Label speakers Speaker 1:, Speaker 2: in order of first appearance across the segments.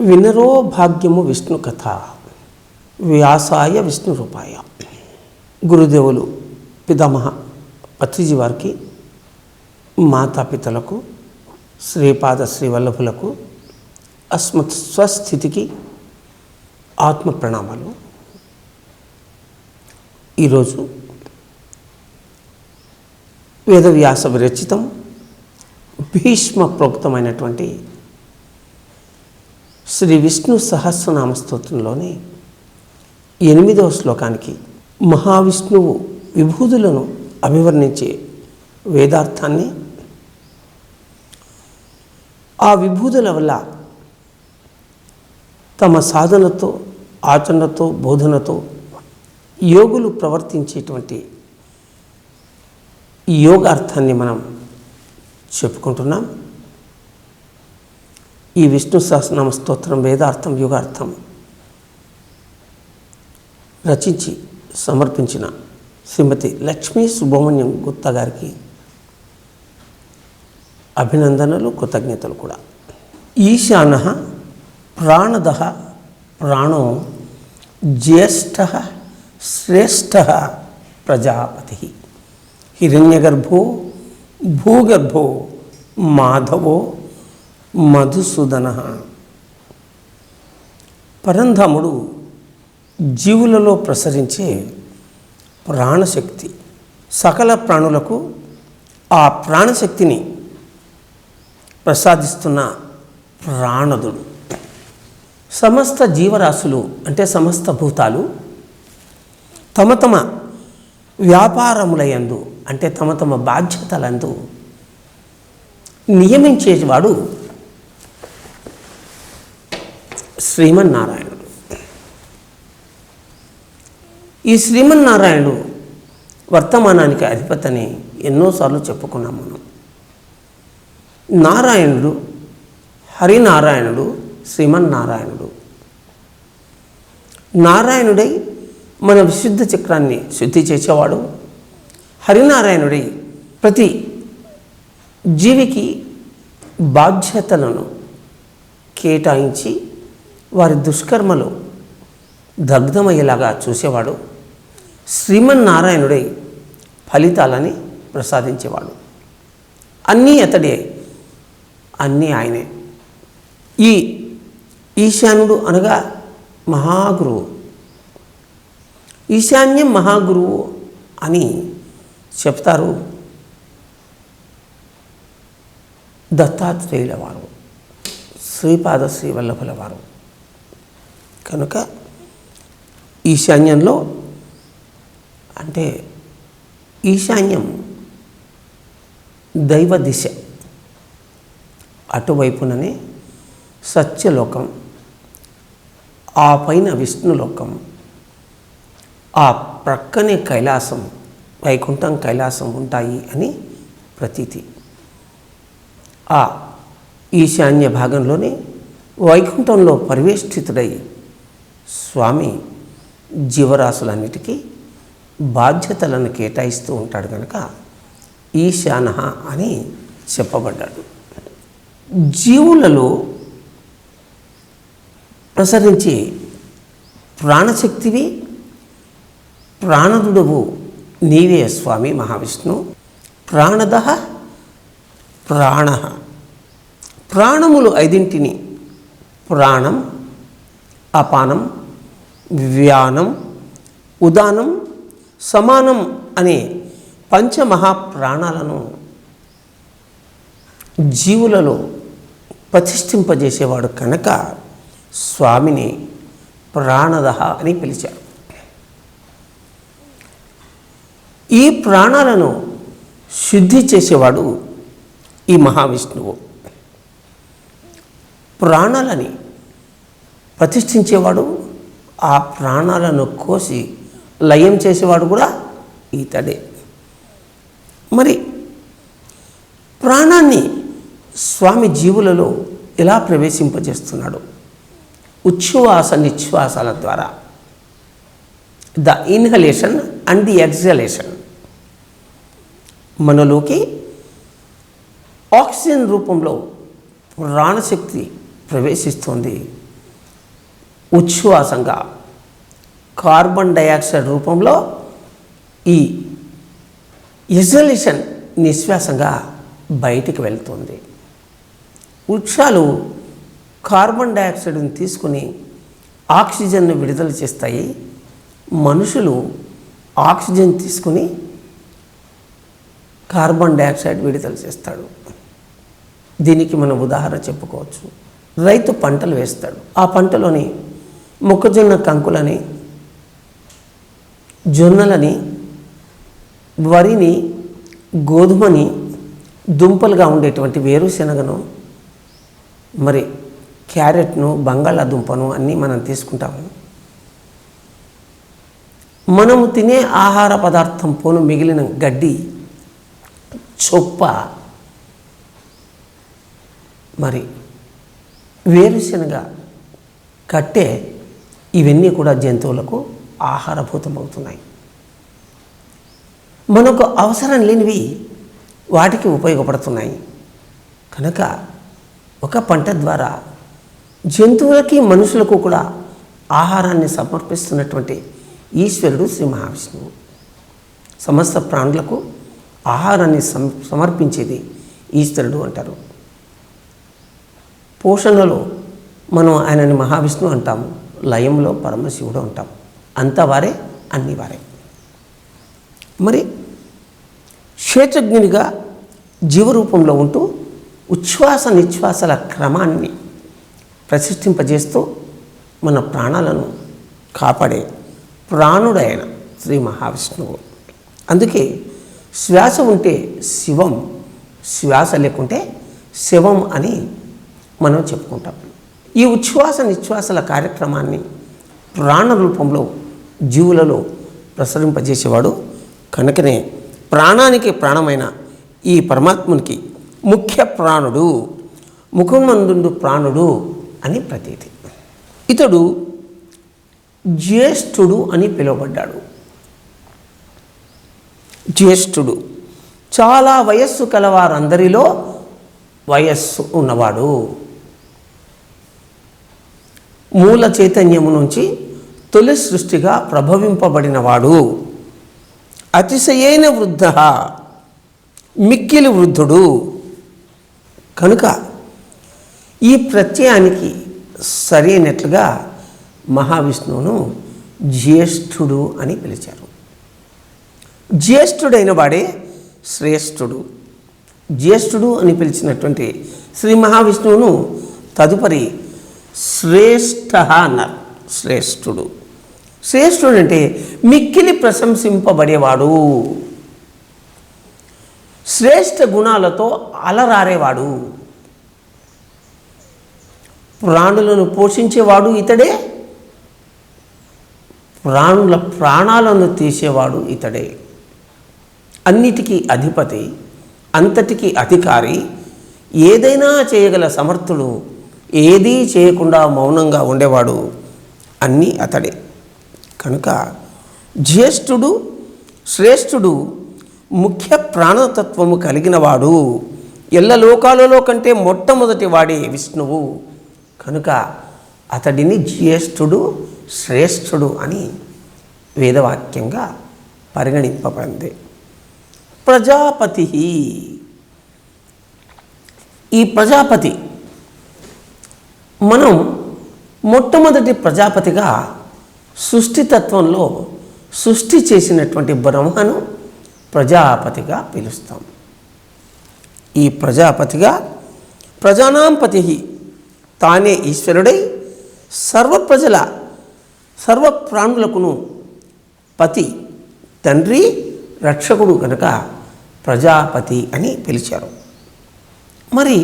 Speaker 1: వినరో భాగ్యము విష్ణు కథ వ్యాసాయ విష్ణు రూపాయ. గురుదేవులు పితామహ పత్రిజీ వారికి, మాతాపితలకు, శ్రీపాద శ్రీవల్లభులకు, అస్మత్ స్వస్థితికి ఆత్మ ప్రణామాలు. ఈరోజు వేదవ్యాస విరచితం భీష్మ ప్రోక్తమైనటువంటి శ్రీ విష్ణు సహస్రనామ స్తోత్రంలోని 8వ శ్లోకానికి మహావిష్ణువు విభూతులను అభివర్ణించే వేదార్థాన్ని, ఆ విభూతుల వల్ల తమ సాధనతో, ఆచరణతో, బోధనతో యోగులు ప్రవర్తించేటువంటి యోగార్థాన్ని మనం చెప్పుకుంటున్నాం. ఈ విష్ణు సహస్రనామ స్తోత్రం వేదార్థం, యోగార్థం రచించి సమర్పించిన శ్రీమతి లక్ష్మీ సుబ్రహ్మణ్యం గుప్తా గారికి అభినందనలు, కృతజ్ఞతలు కూడా. ఈశానః ప్రాణదః ప్రాణో జ్యేష్ఠః శ్రేష్ఠః ప్రజాపతిః హిరణ్యగర్భో భూగర్భో మాధవో మధుసూదనః. పరంధాముడు జీవులలో ప్రసరించే ప్రాణశక్తి. సకల ప్రాణులకు ఆ ప్రాణశక్తిని ప్రసాదిస్తున్న ప్రాణదుడు. సమస్త జీవరాశులు అంటే సమస్త భూతాలు తమ తమ వ్యాపారములయందు అంటే తమ తమ బాధ్యతలందు నియమించేవాడు శ్రీమన్నారాయణుడు. ఈ శ్రీమన్నారాయణుడు వర్తమానానికి అధిపతని ఎన్నోసార్లు చెప్పుకున్నాం మనం. నారాయణుడు, హరినారాయణుడు, శ్రీమన్నారాయణుడు. నారాయణుడై మన విశుద్ధ చక్రాన్ని శుద్ధి చేసేవాడు. హరినారాయణుడై ప్రతి జీవికి బాధ్యతలను కేటాయించి వారి దుష్కర్మలు దగ్ధమయ్యేలాగా చూసేవాడు. శ్రీమన్నారాయణుడై ఫలితాలని ప్రసాదించేవాడు. అన్నీ అతడే, అన్నీ ఆయనే. ఈ ఈశానుడు అనగా మహాగురువు. ఈశాన్యం మహాగురువు అని చెప్తారు దత్తాత్రేయుల వారు, శ్రీపాద శ్రీవల్లభుల వారు. కనుక ఈశాన్యంలో అంటే ఈశాన్యం దైవ దిశ, అటువైపుననే సత్యలోకం, ఆ పైన విష్ణులోకం, ఆ ప్రక్కనే కైలాసం, వైకుంఠం కైలాసం ఉంటాయి అని ప్రతీతి. ఆ ఈశాన్య భాగంలోనే వైకుంఠంలో పరివేష్టితుడై స్వామి జీవరాశులన్నిటికీ బాధ్యతలను కేటాయిస్తూ ఉంటాడు కనుక ఈశానః అని చెప్పబడ్డాడు. జీవులలో ప్రసరించి ప్రాణశక్తివి, ప్రాణదుడవు నీవే స్వామి మహావిష్ణు. ప్రాణదః ప్రాణః, ప్రాణములు 5 ప్రాణం, అపానం, వ్యానం, ఉదానం, సమానం అనే పంచమహాప్రాణాలను జీవులలో ప్రతిష్ఠింపజేసేవాడు కనుక స్వామిని ప్రాణదః అని పిలిచారు. ఈ ప్రాణాలను శుద్ధి చేసేవాడు ఈ మహావిష్ణువు. ప్రాణాలని ప్రతిష్ఠించేవాడు, ఆ ప్రాణాలను కోసి లయం చేసేవాడు కూడా ఈతడే. మరి ప్రాణాన్ని స్వామి జీవులలో ఎలా ప్రవేశింపజేస్తున్నాడు? ఉచ్ఛ్వాస నిశ్వాసాల ద్వారా, the inhalation and the exhalation. మనలోకి ఆక్సిజన్ రూపంలో ప్రాణశక్తి ప్రవేశిస్తుంది. ఉచ్ఛ్వాసంగా కార్బన్ డయాక్సైడ్ రూపంలో ఈ ఎగ్జలేషన్ నిశ్వాసంగా బయటికి వెళ్తుంది. వృక్షాలు కార్బన్ డయాక్సైడ్ని తీసుకుని ఆక్సిజన్ను విడుదల చేస్తాయి. మనుషులు ఆక్సిజన్ తీసుకుని కార్బన్ డయాక్సైడ్ విడుదల చేస్తాడు. దీనికి మనం ఉదాహరణ చెప్పుకోవచ్చు. రైతు పంటలు వేస్తాడు. ఆ పంటలోని మొక్కజొన్న కంకులని, జొన్నలని, వరిని, గోధుమని, దుంపలుగా ఉండేటువంటి వేరుశెనగను, మరి క్యారెట్ను, బంగాళాదుంపను అన్నీ మనం తీసుకుంటాము. మనము తినే ఆహార పదార్థం పోను మిగిలిన గడ్డి, చొప్ప, మరి వేరుశెనగ కట్టే, ఇవన్నీ కూడా జంతువులకు ఆహారభూతమవుతున్నాయి. మనకు అవసరం లేనివి వాటికి ఉపయోగపడుతున్నాయి. కనుక ఒక పంట ద్వారా జంతువులకి, మనుషులకు కూడా ఆహారాన్ని సమర్పిస్తున్నటువంటి ఈశ్వరుడు శ్రీ మహావిష్ణువు. సమస్త ప్రాణులకు ఆహారాన్ని సమర్పించేది ఈశ్వరుడు అంటారు. పోషణలో మనం ఆయనని మహావిష్ణువు అంటాము, లయంలో పరమశివుడు అంటాం. అంతా వారే, అన్ని వారే. మరి క్షేత్రజ్ఞునిగా జీవరూపంలో ఉంటూ ఉచ్ఛ్వాస నిశ్వాసల క్రమాన్ని ప్రతిష్ఠింపజేస్తూ మన ప్రాణాలను కాపాడే ప్రాణుడైన శ్రీ మహావిష్ణువు. అందుకే శ్వాస ఉంటే శివం, శ్వాస లేకుంటే శివం అని మనం చెప్పుకుంటాం. ఈ ఉచ్ఛ్వాస నిశ్వాసల కార్యక్రమాన్ని ప్రాణ రూపంలో జీవులలో ప్రసరింపజేసేవాడు. కనుకనే ప్రాణానికి ప్రాణమైన ఈ పరమాత్మునికి ముఖ్య ప్రాణుడు, ముఖమందుండు ప్రాణుడు అని ప్రతీతి. ఇతడు జ్యేష్ఠుడు అని పిలువబడ్డాడు. జ్యేష్ఠుడు చాలా వయస్సు కలవారందరిలో వయస్సు ఉన్నవాడు. మూల చైతన్యము నుంచి తొలి సృష్టిగా ప్రభవింపబడినవాడు. అతిశయైన వృద్ధ, మిక్కిలి వృద్ధుడు. కనుక ఈ ప్రత్యయానికి సరైనట్లుగా మహావిష్ణువును జ్యేష్ఠుడు అని పిలిచారు. జ్యేష్ఠుడైన వాడే శ్రేష్ఠుడు. జ్యేష్ఠుడు అని పిలిచినటువంటి శ్రీ మహావిష్ణువును తదుపరి శ్రేష్ఠ అన్నారు. శ్రేష్ఠుడు. శ్రేష్ఠుడు అంటే మిక్కిలి ప్రశంసింపబడేవాడు, శ్రేష్ఠ గుణాలతో అలరారేవాడు. ప్రాణులను పోషించేవాడు ఇతడే, ప్రాణుల ప్రాణాలను తీసేవాడు ఇతడే. అన్నిటికీ అధిపతి, అంతటికీ అధికారి, ఏదైనా చేయగల సమర్థుడు, ఏదీ చేయకుండా మౌనంగా ఉండేవాడు, అన్నీ అతడే. కనుక జ్యేష్ఠుడు, శ్రేష్ఠుడు, ముఖ్య ప్రాణతత్వము కలిగినవాడు, ఎల్ల లోకాలలో కంటే మొట్టమొదటి వాడే విష్ణువు. కనుక అతడిని జ్యేష్ఠుడు, శ్రేష్ఠుడు అని వేదవాక్యంగా పరిగణింపబడింది. ప్రజాపతి. ఈ ప్రజాపతి మనం మొట్టమొదటి ప్రజాపతిగా సృష్టితత్వంలో సృష్టి చేసినటువంటి బ్రహ్మను ప్రజాపతిగా పిలుస్తాం. ఈ ప్రజాపతిగా ప్రజానాంపతి తానే ఈశ్వరుడై సర్వప్రజల సర్వప్రాణులకును పతి, తండ్రి, రక్షకుడు కనుక ప్రజాపతి అని పిలిచారు. మరి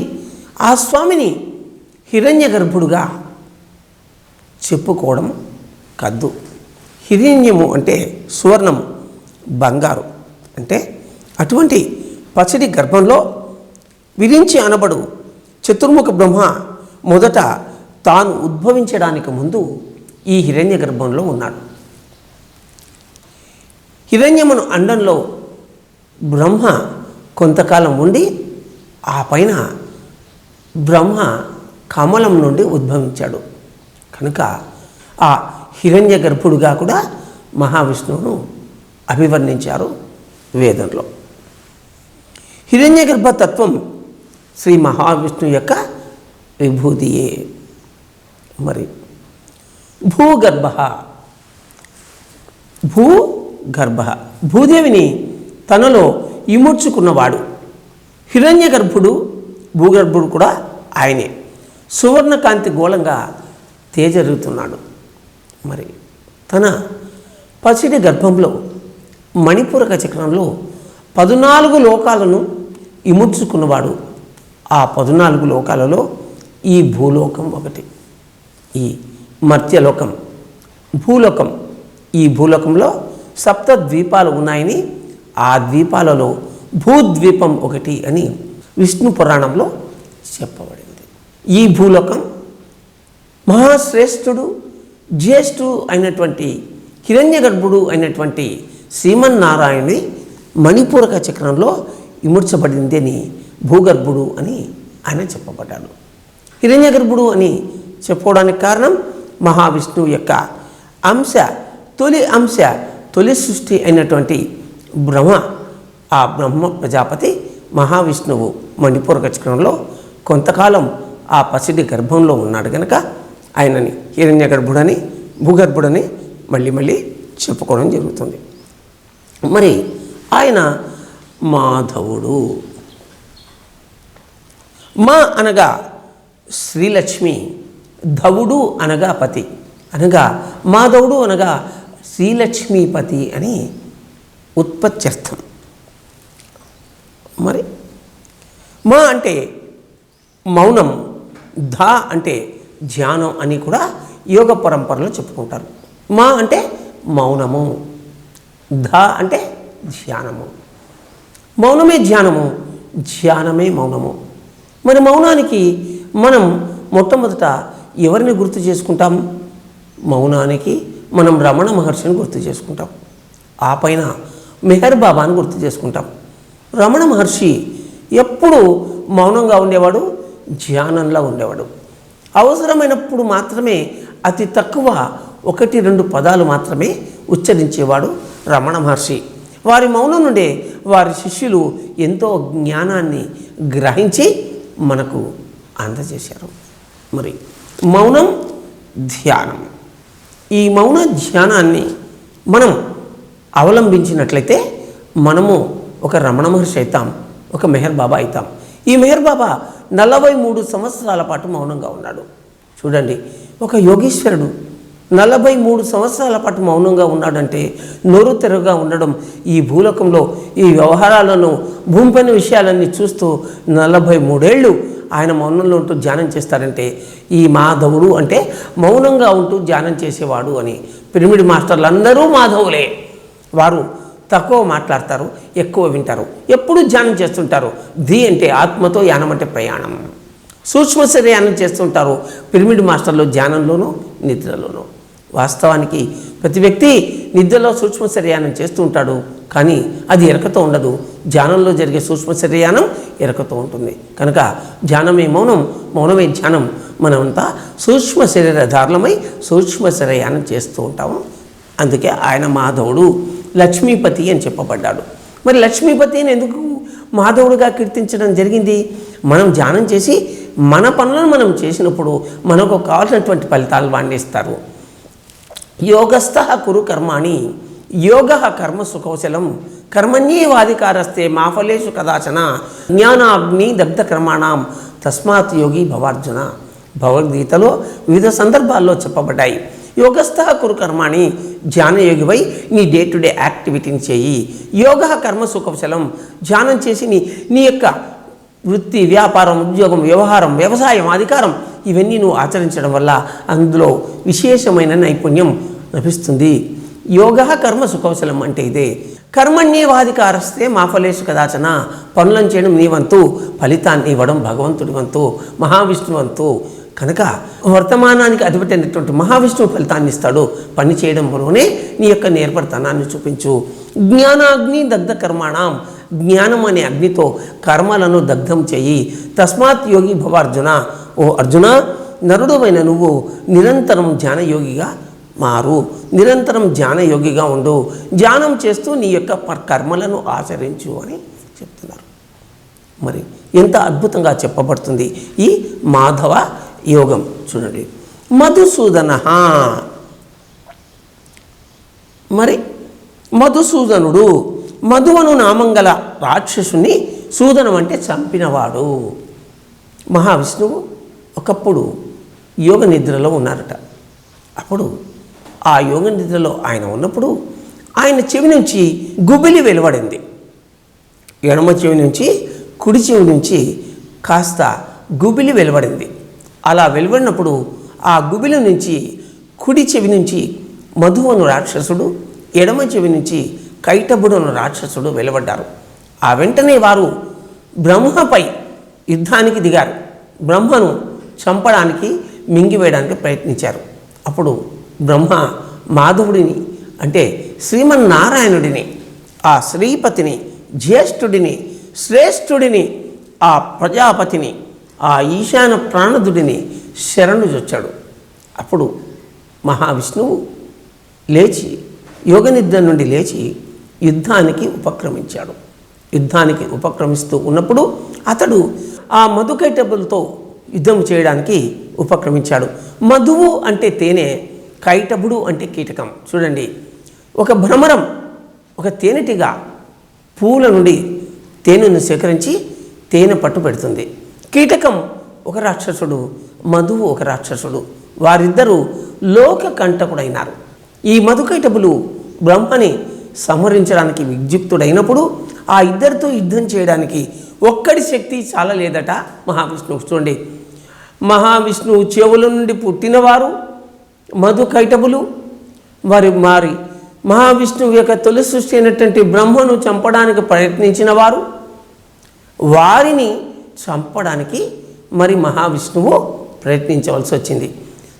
Speaker 1: ఆ స్వామిని హిరణ్య గర్భుడుగా చెప్పుకోవడం కద్దు. హిరణ్యము అంటే సువర్ణము, బంగారు. అంటే అటువంటి పచ్చడి గర్భంలో విరించి అనబడు చతుర్ముఖ బ్రహ్మ మొదట తాను ఉద్భవించడానికి ముందు ఈ హిరణ్య గర్భంలో ఉన్నాడు. హిరణ్యమును అండంలో బ్రహ్మ కొంతకాలం ఉండి ఆ పైన బ్రహ్మ కమలం నుండి ఉద్భవించాడు. కనుక ఆ హిరణ్య గర్భుడుగా కూడా మహావిష్ణువును అభివర్ణించారు వేదంలో. హిరణ్య గర్భ తత్వం శ్రీ మహావిష్ణువు యొక్క విభూతియే. మరి భూగర్భ, భూదేవిని తనలో ఇముడ్చుకున్నవాడు హిరణ్య గర్భుడు. భూగర్భుడు కూడా ఆయనే. సువర్ణకాంతి గోళంగా తేజరుతున్నాడు. మరి తన పసిడి గర్భంలో మణిపూరక చక్రంలో 14 లోకాలను ఇముడ్చుకున్నవాడు. ఆ 14 లోకాలలో ఈ భూలోకం ఒకటి. ఈ మర్త్యలోకం, భూలోకం. ఈ భూలోకంలో 7 ద్వీపాలు ఉన్నాయని, ఆ ద్వీపాలలో భూద్వీపం ఒకటి అని విష్ణు పురాణంలో చెప్పబడింది. ఈ భూలోకం మహాశ్రేష్ఠుడు, జ్యేష్ఠుడు అయినటువంటి హిరణ్య గర్భుడు అయినటువంటి శ్రీమన్నారాయణుని మణిపూరక చక్రంలో ఇముడ్చబడింది అని భూగర్భుడు అని ఆయన చెప్పబడ్డాడు. హిరణ్య గర్భుడు అని చెప్పుకోవడానికి కారణం మహావిష్ణువు యొక్క అంశ, తొలి సృష్టి అయినటువంటి బ్రహ్మ. ఆ బ్రహ్మ ప్రజాపతి మహావిష్ణువు మణిపూరక చక్రంలో కొంతకాలం ఆ పసిడి గర్భంలో ఉన్నాడు కనుక ఆయనని హిరణ్య గర్భుడని, భూగర్భుడని మళ్ళీ చెప్పుకోవడం జరుగుతుంది. మరి ఆయన మాధవుడు. మా అనగా శ్రీలక్ష్మి, ధవుడు అనగా పతి, అనగా మాధవుడు అనగా శ్రీలక్ష్మీపతి అని ఉత్పత్త్యర్థం. మరి మా అంటే మౌనం, ధ అంటే ధ్యానం అని కూడా యోగ పరంపరలో చెప్పుకుంటారు. మా అంటే మౌనము, ధ అంటే ధ్యానము. మౌనమే ధ్యానము, ధ్యానమే మౌనము. మరి మౌనానికి మనం మొట్టమొదట ఎవరిని గుర్తు చేసుకుంటాం? మౌనానికి మనం రమణ మహర్షిని గుర్తు చేసుకుంటాం. ఆ పైన మెహర్ బాబాని గుర్తు చేసుకుంటాం. రమణ మహర్షి ఎప్పుడు మౌనంగా ఉండేవాడు, ధ్యానంలో ఉండేవాడు. అవసరమైనప్పుడు మాత్రమే అతి తక్కువ 1-2 పదాలు మాత్రమే ఉచ్చరించేవాడు రమణ మహర్షి. వారి మౌనం నుండే వారి శిష్యులు ఎంతో జ్ఞానాన్ని గ్రహించి మనకు అందజేశారు. మరి మౌనం, ధ్యానం, ఈ మౌన ధ్యానాన్ని మనం అవలంబించినట్లయితే మనము ఒక రమణ మహర్షి అవుతాం, ఒక మెహర్ బాబా అవుతాం. ఈ మెహర్ బాబా 43 సంవత్సరాల పాటు మౌనంగా ఉన్నాడు. చూడండి, ఒక యోగీశ్వరుడు 43 సంవత్సరాల పాటు మౌనంగా ఉన్నాడంటే, నోరు తెరగా ఉండడం, ఈ భూలోకంలో ఈ వ్యవహారాలను, భూమిపైన విషయాలన్నీ చూస్తూ 43 ఏళ్ళు ఆయన మౌనంలో ఉంటూ ధ్యానం చేస్తారంటే, ఈ మాధవుడు అంటే మౌనంగా ఉంటూ ధ్యానం చేసేవాడు అని. పిరమిడ్ మాస్టర్లు అందరూ మాధవులే. వారు తక్కువ మాట్లాడతారు, ఎక్కువ వింటారు, ఎప్పుడు ధ్యానం చేస్తుంటారు. ధీ అంటే ఆత్మతో, యానం అంటే ప్రయాణం. సూక్ష్మ శరీరాన్ని చేస్తుంటారు పిరమిడ్ మాస్టర్లు, ధ్యానంలోనూ నిద్రలోనూ. వాస్తవానికి ప్రతి వ్యక్తి నిద్రలో సూక్ష్మ శరీరాన్ని చేస్తూ ఉంటాడు, కానీ అది ఎరకతో ఉండదు. ధ్యానంలో జరిగే సూక్ష్మ శరీరానం ఎరకతో ఉంటుంది. కనుక ధ్యానమే మౌనం, మౌనమే ధ్యానం. మనమంతా సూక్ష్మ శరీరధారులమై సూక్ష్మ శరీరాన్ని చేస్తూ ఉంటాము. అందుకే ఆయన మాధవుడు, లక్ష్మీపతి అని చెప్పబడ్డాడు. మరి లక్ష్మీపతిని ఎందుకు మాధవుడిగా కీర్తించడం జరిగింది? మనం ధ్యానం చేసి మన పనులను మనం చేసినప్పుడు మనకు కావాల్సినటువంటి ఫలితాలు వాడిస్తారు. యోగస్థ కురు కర్మాణి, యోగ కర్మ సుకౌశలం, కర్మణ్యేవాధికారస్తే మా ఫలేషు కదాచన, జ్ఞానాగ్ని దగ్ధ కర్మాణం తస్మాత్ యోగి భవార్జున. భగవద్గీతలో వివిధ సందర్భాల్లో చెప్పబడ్డాయి. యోగస్థ కురు కర్మాణి, ధ్యానయోగివై నీ డే టు డే యాక్టివిటీని చేయి. యోగ కర్మ సుకౌశలం, ధ్యానం చేసి నీ యొక్క వృత్తి, వ్యాపారం, ఉద్యోగం, వ్యవహారం, వ్యవసాయం, అధికారం ఇవన్నీ నువ్వు ఆచరించడం వల్ల అందులో విశేషమైన నైపుణ్యం లభిస్తుంది. యోగ కర్మ సుకౌశలం అంటే ఇదే. కర్మణ్యేవాధికారస్తే మా ఫలేషు కదాచన, పనులను చేయడం నీ వంతు, ఫలితాన్ని ఇవ్వడం భగవంతుడి వంతు, మహావిష్ణువు వంతు. కనుక వర్తమానానికి అధిపతి అయినటువంటి మహావిష్ణువు ఫలితాన్ని ఇస్తాడు. పని చేయడంలోనే నీ యొక్క నేర్పరితనాన్ని చూపించు. జ్ఞానాగ్ని దగ్ధ కర్మాణం, జ్ఞానం అనే అగ్నితో కర్మలను దగ్ధం చెయ్యి. తస్మాత్ యోగి భవ అర్జున, ఓ అర్జున, నరుడమైన నువ్వు నిరంతరం ధ్యానయోగిగా మారు, నిరంతరం ధ్యానయోగిగా ఉండు, ధ్యానం చేస్తూ నీ యొక్క కర్మలను ఆచరించు అని చెప్తున్నారు. మరి ఎంత అద్భుతంగా చెప్పబడుతుంది ఈ మాధవ యోగం. చూడండి, మధుసూదన, మరి మధుసూదనుడు, మధువను నామంగల రాక్షసుని, సూదనం అంటే చంపినవాడు. మహావిష్ణువు ఒకప్పుడు యోగ నిద్రలో ఉన్నారట. అప్పుడు ఆ యోగ నిద్రలో ఆయన ఉన్నప్పుడు ఆయన చెవి నుంచి గుబిలి వెలువడింది. ఎడమ చెవి నుంచి కుడి చెవి నుంచి కాస్త గుబిలి వెలువడింది. అలా వెలువడినప్పుడు ఆ గుబిలి నుంచి కుడి చెవి నుంచి మధువను రాక్షసుడు, ఎడమ చెవి నుంచి కైటభుడను రాక్షసుడు వెలువడ్డారు. ఆ వెంటనే వారు బ్రహ్మపై యుద్ధానికి దిగారు. బ్రహ్మను చంపడానికి, మింగివేయడానికి ప్రయత్నించారు. అప్పుడు బ్రహ్మ మాధవుడిని అంటే శ్రీమన్నారాయణుడిని, ఆ శ్రీపతిని, జ్యేష్ఠుడిని, శ్రేష్ఠుడిని, ఆ ప్రజాపతిని, ఆ ఈశాన ప్రాణదుడిని శరణు చొచ్చాడు. అప్పుడు మహావిష్ణువు లేచి యోగనిద్ర నుండి లేచి యుద్ధానికి ఉపక్రమించాడు. యుద్ధానికి ఉపక్రమిస్తూ ఉన్నప్పుడు అతడు ఆ మధుకైటబులతో యుద్ధం చేయడానికి ఉపక్రమించాడు. మధువు అంటే తేనె, కైటభుడు అంటే కీటకం. చూడండి, ఒక భ్రమరం, ఒక తేనెటిగా పూల నుండి తేనెను సేకరించి తేనె పట్టు పెడుతుంది. కీటకం ఒక రాక్షసుడు, మధువు ఒక రాక్షసుడు. వారిద్దరూ లోక కంటకుడైనారు. ఈ మధుకైటబులు బ్రహ్మని సంహరించడానికి విజ్ఞప్తుడైనప్పుడు ఆ ఇద్దరితో యుద్ధం చేయడానికి ఒక్కడి శక్తి చాలలేదట మహావిష్ణువు. చూడండి, మహావిష్ణువు చెవుల నుండి పుట్టినవారు మధుకైటబులు. మారి మహావిష్ణువు యొక్క తొలి సృష్టి అయినటువంటి బ్రహ్మను చంపడానికి ప్రయత్నించిన వారు, వారిని చంపడానికి మరి మహావిష్ణువు ప్రయత్నించవలసి వచ్చింది.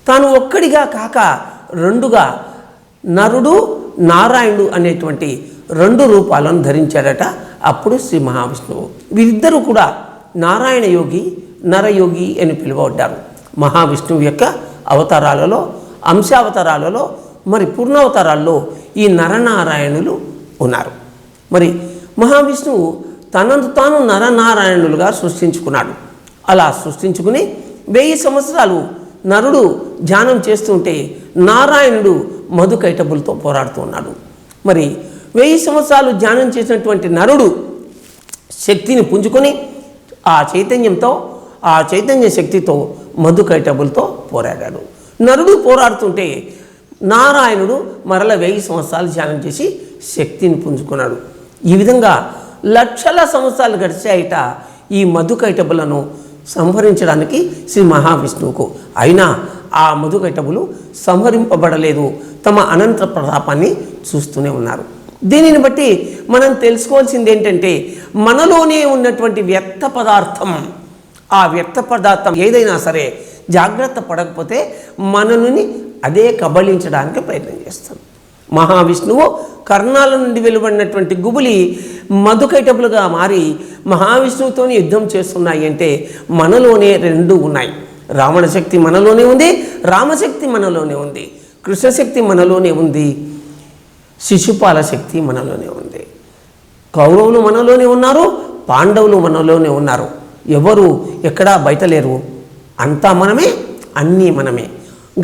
Speaker 1: తాను ఒక్కడిగా కాక రెండుగా నరుడు, నారాయణుడు అనేటువంటి రెండు రూపాలను ధరించాడట అప్పుడు శ్రీ మహావిష్ణువు. వీరిద్దరూ కూడా నారాయణ యోగి, నరయోగి అని పిలువబడ్డారు. మహావిష్ణువు యొక్క అవతారాలలో, అంశావతారాలలో, మరి పూర్ణావతారాల్లో ఈ నరనారాయణులు ఉన్నారు. మరి మహావిష్ణువు తనను తాను నరనారాయణులుగా సృష్టించుకున్నాడు. అలా సృష్టించుకుని 1000 సంవత్సరాలు నరుడు ధ్యానం చేస్తుంటే నారాయణుడు మధుకైటబులతో పోరాడుతూ ఉన్నాడు. మరి 1000 సంవత్సరాలు ధ్యానం చేసినటువంటి నరుడు శక్తిని పుంజుకొని ఆ చైతన్యంతో, ఆ చైతన్య శక్తితో మధుకైటబులతో పోరాడాడు. నరుడు పోరాడుతుంటే నారాయణుడు మరల 1000 సంవత్సరాలు ధ్యానం చేసి శక్తిని పుంజుకున్నాడు. ఈ విధంగా లక్షల సంవత్సరాలు గడిచాయిట ఈ మధుకైటబులను సంహరించడానికి శ్రీ మహావిష్ణువుకు. అయినా ఆ మధుకైటబులు సంహరింపబడలేదు, తమ అనంత ప్రతాపాన్ని చూస్తూనే ఉన్నారు. దీనిని బట్టి మనం తెలుసుకోవాల్సింది ఏంటంటే, మనలోనే ఉన్నటువంటి వ్యర్థ పదార్థం, ఆ వ్యర్థ పదార్థం ఏదైనా సరే జాగ్రత్త పడకపోతే మనల్ని అదే కబళించడానికి ప్రయత్నం చేస్తాం. మహావిష్ణువు కర్ణాల నుండి వెలువడినటువంటి గుబులి మధుకైటబులుగా మారి మహావిష్ణువుతో యుద్ధం చేస్తున్నాయి అంటే మనలోనే రెండు ఉన్నాయి. రావణ శక్తి మనలోనే ఉంది, రామశక్తి మనలోనే ఉంది, కృష్ణశక్తి మనలోనే ఉంది, శిశుపాల శక్తి మనలోనే ఉంది. కౌరవులు మనలోనే ఉన్నారు, పాండవులు మనలోనే ఉన్నారు. ఎవరు ఎక్కడా బయట లేరు, అంతా మనమే, అన్నీ మనమే.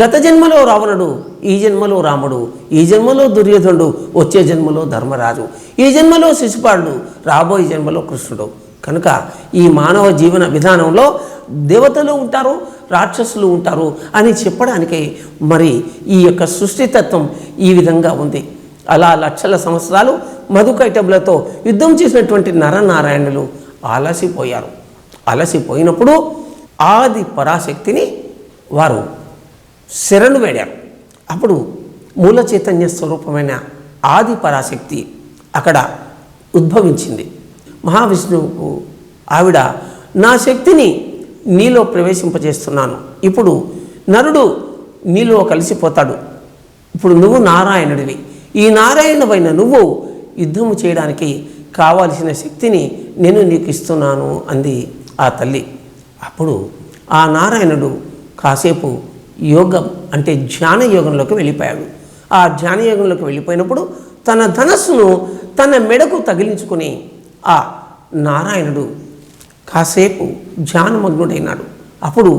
Speaker 1: గత జన్మలో రావణుడు, ఈ జన్మలో రాముడు, ఈ జన్మలో దుర్యోధనుడు, వచ్చే జన్మలో ధర్మరాజు, ఈ జన్మలో శిశుపాలుడు, రాబోయే జన్మలో కృష్ణుడు. కనుక ఈ మానవ జీవన విధానంలో దేవతలు ఉంటారు, రాక్షసులు ఉంటారు అని చెప్పడానికే మరి ఈ యొక్క సృష్టితత్వం ఈ విధంగా ఉంది. అలా లక్షల సంవత్సరాలు మధుకైటబులతో యుద్ధం చేసినటువంటి నరనారాయణులు అలసిపోయారు. అలసిపోయినప్పుడు ఆది పరాశక్తిని వారు శరణు వేడారు. అప్పుడు మూల చైతన్య స్వరూపమైన ఆది పరాశక్తి అక్కడ ఉద్భవించింది. మహావిష్ణువుకు ఆవిడ, నా శక్తిని నీలో ప్రవేశింపజేస్తున్నాను, ఇప్పుడు నరుడు నీలో కలిసిపోతాడు, ఇప్పుడు నువ్వు నారాయణుడివి, ఈ నారాయణుడైన నువ్వు యుద్ధము చేయడానికి కావాల్సిన శక్తిని నేను నీకు ఇస్తున్నాను అంది ఆ తల్లి. అప్పుడు ఆ నారాయణుడు కాసేపు అంటే ధ్యాన యోగంలోకి వెళ్ళిపోయాడు. ఆ ధ్యాన యోగంలోకి వెళ్ళిపోయినప్పుడు తన ధనస్సును తన మెడకు తగిలించుకుని ఆ నారాయణుడు కాసేపు ధ్యానమగ్నుడైనాడు. అప్పుడు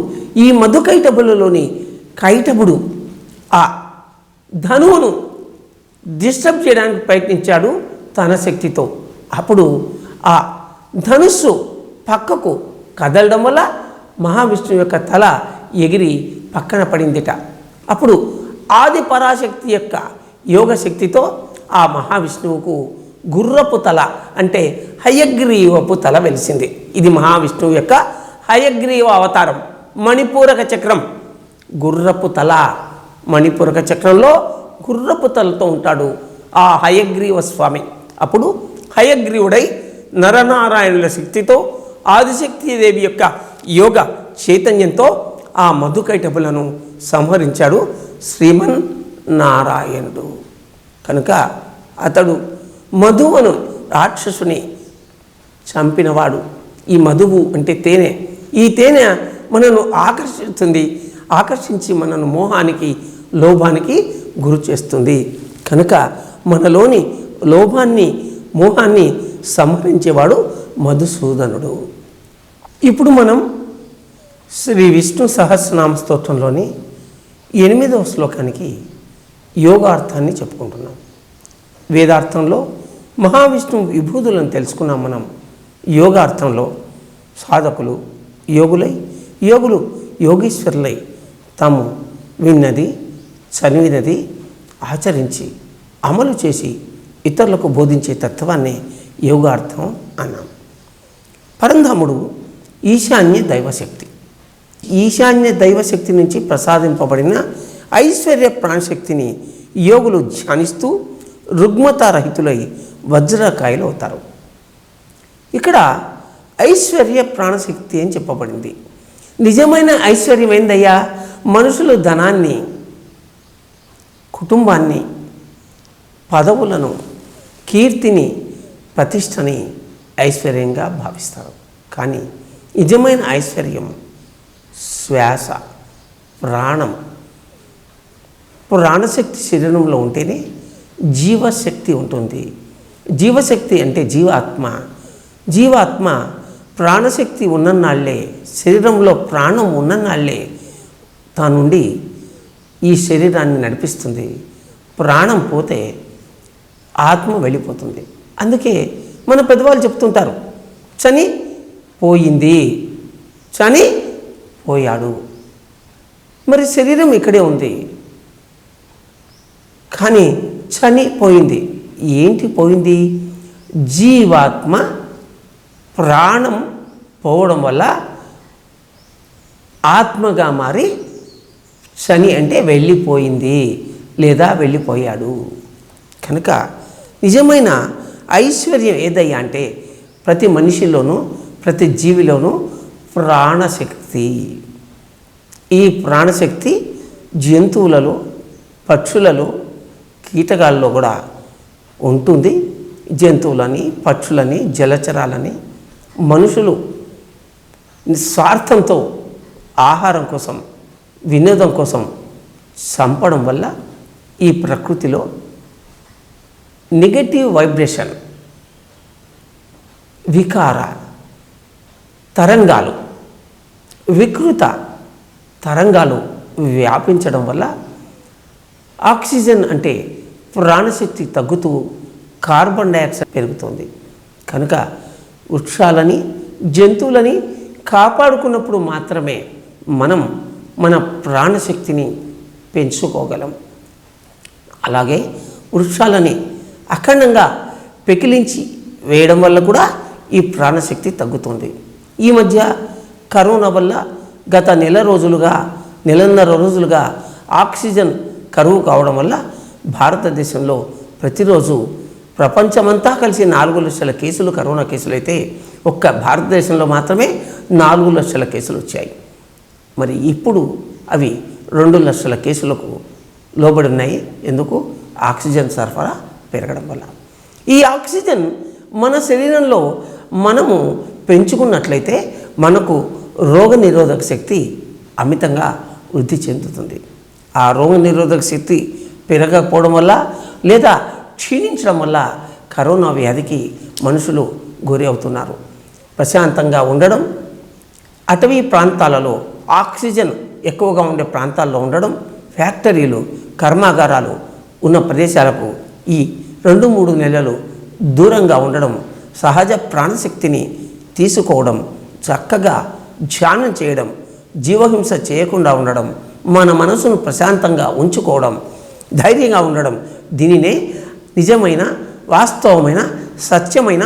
Speaker 1: ఈ మధుకైటబులలోని కైటబుడు ఆ ధనువును డిస్టర్బ్ చేయడానికి ప్రయత్నించాడు తన శక్తితో. అప్పుడు ఆ ధనుస్సు పక్కకు కదలడం వల్ల మహావిష్ణువు యొక్క తల ఎగిరి పక్కన పడిందిట. అప్పుడు ఆది పరాశక్తి యొక్క యోగ శక్తితో ఆ మహావిష్ణువుకు గుర్రపు తల అంటే హయగ్రీవపు తల వెలిసింది. ఇది మహావిష్ణువు యొక్క హయగ్రీవ అవతారం. మణిపూరక చక్రం గుర్రపు తల, మణిపూరక చక్రంలో గుర్రపు తలతో ఉంటాడు ఆ హయగ్రీవ స్వామి. అప్పుడు హయగ్రీవుడై నరనారాయణుల శక్తితో ఆదిశక్తిదేవి యొక్క యోగ చైతన్యంతో ఆ మధుకైటబులను సంహరించాడు శ్రీమన్ నారాయణుడు. కనుక అతడు మధువును రాక్షసుని చంపినవాడు. ఈ మధువు అంటే తేనె. ఈ తేనె మనను ఆకర్షిస్తుంది, ఆకర్షించి మనను మోహానికి లోభానికి గురి చేస్తుంది. కనుక మనలోని లోభాన్ని మోహాన్ని సంహరించేవాడు మధుసూదనుడు. ఇప్పుడు మనం శ్రీ విష్ణు సహస్రనామ స్తోత్రంలోని 8వ శ్లోకానికి యోగార్థాన్ని చెప్పుకుంటున్నాం. వేదార్థంలో మహావిష్ణువు విభూతులను తెలుసుకున్నాం మనం. యోగార్థంలో సాధకులు యోగులు యోగీశ్వరులై తాము విన్నది చదివినది ఆచరించి అమలు చేసి ఇతరులకు బోధించే తత్వాన్ని యోగార్థం అన్నాం. పరంధాముడు ఈశాన్య దైవశక్తి. ఈశాన్య దైవశక్తి నుంచి ప్రసాదింపబడిన ఐశ్వర్య ప్రాణశక్తిని యోగులు ధ్యానిస్తూ రుగ్మతారహితులై వజ్రకాయలు అవుతారు. ఇక్కడ ఐశ్వర్య ప్రాణశక్తి అని చెప్పబడింది. నిజమైన ఐశ్వర్యం ఏందయ్యా? మనుషులు ధనాన్ని, కుటుంబాన్ని, పదవులను, కీర్తిని, ప్రతిష్టని ఐశ్వర్యంగా భావిస్తారు. కానీ నిజమైన ఐశ్వర్యం శ్వాస, ప్రాణశక్తి శరీరంలో ఉంటేనే జీవశక్తి ఉంటుంది. జీవశక్తి అంటే జీవాత్మ ప్రాణశక్తి ఉన్ననాళ్లే, శరీరంలో ప్రాణం ఉన్ననాళ్లే తానుండి ఈ శరీరాన్ని నడిపిస్తుంది. ప్రాణం పోతే ఆత్మ వెళ్ళిపోతుంది. అందుకే మన పెద్దవాళ్ళు చెప్తుంటారు, పోయాడు. మరి శరీరం ఇక్కడే ఉంది కానీ చనిపోయింది. ఏంటి పోయింది? జీవాత్మ ప్రాణం పోవడం వల్ల ఆత్మగా మారి శని అంటే వెళ్ళిపోయింది లేదా వెళ్ళిపోయాడు. కనుక నిజమైన ఐశ్వర్యం ఏదయ్యా అంటే ప్రతి మనిషిలోనూ ప్రతి జీవిలోనూ ప్రాణశక్తి. ఈ ప్రాణశక్తి జంతువులలో, పక్షులలో, కీటకాలలో కూడా ఉంటుంది. జంతువులని, పక్షులని, జలచరాలని మనుషులు నిస్వార్థంతో ఆహారం కోసం, వినోదం కోసం చంపడం వల్ల ఈ ప్రకృతిలో నెగటివ్ వైబ్రేషన్, వికార తరంగాలు, వికృత తరంగాలు వ్యాపించడం వల్ల ఆక్సిజన్ అంటే ప్రాణశక్తి తగ్గుతూ కార్బన్ డైఆక్సైడ్ పెరుగుతుంది. కనుక వృక్షాలని, జంతువులని కాపాడుకున్నప్పుడు మాత్రమే మనం మన ప్రాణశక్తిని పెంచుకోగలం. అలాగే వృక్షాలని అఖండంగా పెకిలించి వేయడం వల్ల కూడా ఈ ప్రాణశక్తి తగ్గుతుంది. ఈ మధ్య కరోనా వల్ల గత నెలన్నర రోజులుగా ఆక్సిజన్ కరువు కావడం వల్ల భారతదేశంలో ప్రతిరోజు ప్రపంచమంతా కలిసి 4 లక్షల కేసులు కరోనా కేసులు అయితే ఒక్క భారతదేశంలో మాత్రమే 4 లక్షల కేసులు వచ్చాయి. మరి ఇప్పుడు అవి 2 లక్షల కేసులకు లోబడి ఉన్నాయి. ఎందుకు? ఆక్సిజన్ సరఫరా పెరగడం వల్ల. ఈ ఆక్సిజన్ మన శరీరంలో మనము పెంచుకున్నట్లయితే మనకు రోగనిరోధక శక్తి అమితంగా వృద్ధి చెందుతుంది. ఆ రోగనిరోధక శక్తి పెరగకపోవడం వల్ల లేదా క్షీణించడం వల్ల కరోనా వ్యాధికి మనుషులు గురి అవుతున్నారు. ప్రశాంతంగా ఉండడం, అటవీ ప్రాంతాలలో ఆక్సిజన్ ఎక్కువగా ఉండే ప్రాంతాల్లో ఉండడం, ఫ్యాక్టరీలు కర్మాగారాలు ఉన్న ప్రదేశాలకు ఈ 2-3 నెలలు దూరంగా ఉండడం, సహజ ప్రాణశక్తిని తీసుకోవడం, చక్కగా ధ్యానం చేయడం, జీవహింస చేయకుండా ఉండడం, మన మనసును ప్రశాంతంగా ఉంచుకోవడం, ధైర్యంగా ఉండడం, దీనినే నిజమైన వాస్తవమైన సత్యమైన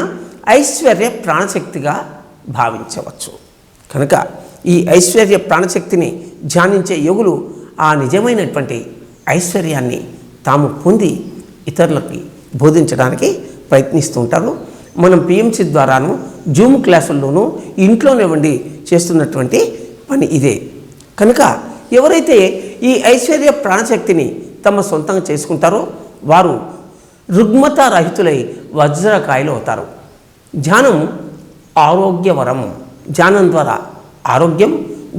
Speaker 1: ఐశ్వర్య ప్రాణశక్తిగా భావించవచ్చు. కనుక ఈ ఐశ్వర్య ప్రాణశక్తిని ధ్యానించే యోగులు ఆ నిజమైనటువంటి ఐశ్వర్యాన్ని తాము పొంది ఇతరులకి బోధించడానికి ప్రయత్నిస్తూ ఉంటారు. మనం పిఎంసి ద్వారాను జూమ్ క్లాసుల్లోనూ ఇంట్లోనే ఉండి చేస్తున్నటువంటి పని ఇదే. కనుక ఎవరైతే ఈ ఐశ్వర్య ప్రాణశక్తిని తమ సొంతంగా చేసుకుంటారో వారు రుగ్మత రహితులై వజ్రకాయలు అవుతారు. ధ్యానం ఆరోగ్యవరం. ధ్యానం ద్వారా ఆరోగ్యం,